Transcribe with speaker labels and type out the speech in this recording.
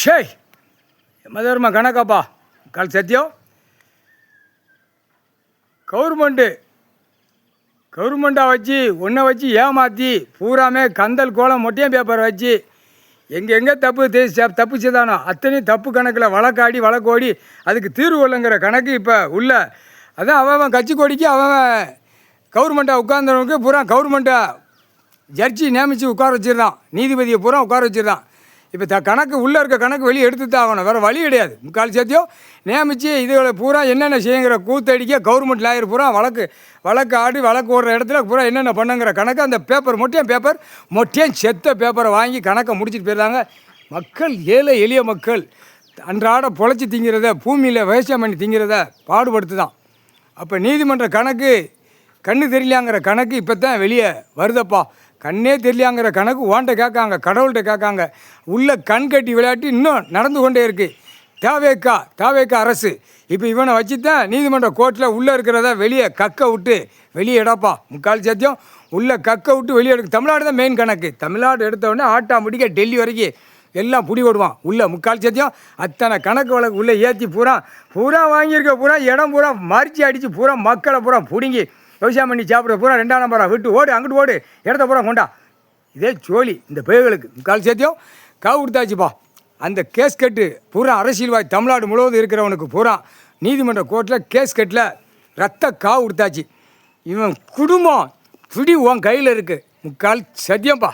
Speaker 1: ஷே மதர்மா கணக்காப்பா கால் சத்தியம் கவர்மெண்ட்டாக வச்சு ஒன்றை வச்சு ஏமாற்றி பூராமே கந்தல் கோலம் மொட்டையும் பேப்பர் வச்சு எங்கெங்கே தப்பு செய்தானோ அத்தனையும் தப்பு கணக்கில் வழக்கோடி அதுக்கு தீர்வு கொள்ளுங்கிற கணக்கு இப்போ உள்ள அதான் அவன் கட்சி கொடிக்கு அவன் கவர்மெண்ட்டாக உட்கார்ந்தவனுக்கு பூரா கவர்மெண்ட்டை ஜட்ஜி நியமித்து உட்கார வச்சிருந்தான், நீதிபதியை பூரா உட்கார வச்சிருந்தான். இப்போ கணக்கு உள்ளே இருக்க கணக்கு வெளியே எடுத்து தான் ஆகணும், வேறு வழி கிடையாது. முக்கால் சத்தியம் நியமித்து இதுகளை பூரா என்னென்ன செய்யுங்கிற கூத்தடிக்க கவர்மெண்ட் லாயர் பூரா வழக்கு ஓடுற இடத்துல பூரா என்னென்ன பண்ணுங்கிற கணக்கு அந்த மொட்டையும் செத்த பேப்பரை வாங்கி கணக்கை முடிச்சுட்டு போயிருந்தாங்க. மக்கள் ஏழை எளிய மக்கள் அன்றாட பொழைச்சி திங்கிறத பூமியில் விவசாயம் பண்ணி திங்கிறத பாடுபடுத்துதான். அப்போ நீதிமன்ற கணக்கு கண்ணு தெரியலாங்கிற கணக்கு இப்போ தான் வெளியே வருதப்பா. கண்ணே தெரியலாங்கிற கணக்கு ஓன்ட்ட கேட்காங்க, கடவுள்கிட்ட கேட்காங்க. உள்ள கண் கட்டி விளையாட்டு இன்னும் நடந்து கொண்டே இருக்குது. தாவேக்கா அரசு இப்போ இவனை வச்சு தான் நீதிமன்ற கோர்ட்டில் உள்ளே இருக்கிறத வெளியே வெளியே இடப்பா. முக்கால் சத்தியம் உள்ளே வெளியே எடுக்க. தமிழ்நாடு தான் மெயின் கணக்கு. தமிழ்நாடு எடுத்தவுடனே ஆட்டா முடிக்க டெல்லி வரைக்கும் எல்லாம் புடி ஓடுவான். உள்ளே முக்கால் சத்தியம் அத்தனை கணக்கு வழக்கு உள்ளே ஏற்றி பூரா வாங்கியிருக்க பூரா இடம் பூரா மறித்து அடித்து பூரா மக்களை பூரா பிடுங்கி விவசாயம் பண்ணி சாப்பிட்ற பூரா 2ஆம் நம்பராக விட்டு ஓடு, அங்கிட்டு ஓடு, இடத்த பூரா கொண்டா. இதே சோழி இந்த பேய்களுக்கு முக்கால் சத்தியம் காவு கொடுத்தாச்சுப்பா. அந்த கேஸ் கட்டு பூரா அரசியல்வாதி தமிழ்நாடு முழுவதும் இருக்கிறவனுக்கு பூரா நீதிமன்ற கோர்ட்டில் கேஸ் கட்டில் ரத்த காவு கொடுத்தாச்சு. இவன் குடும்பம் பிடி உன் கையில் இருக்குது. முக்கால் சத்தியம்ப்பா.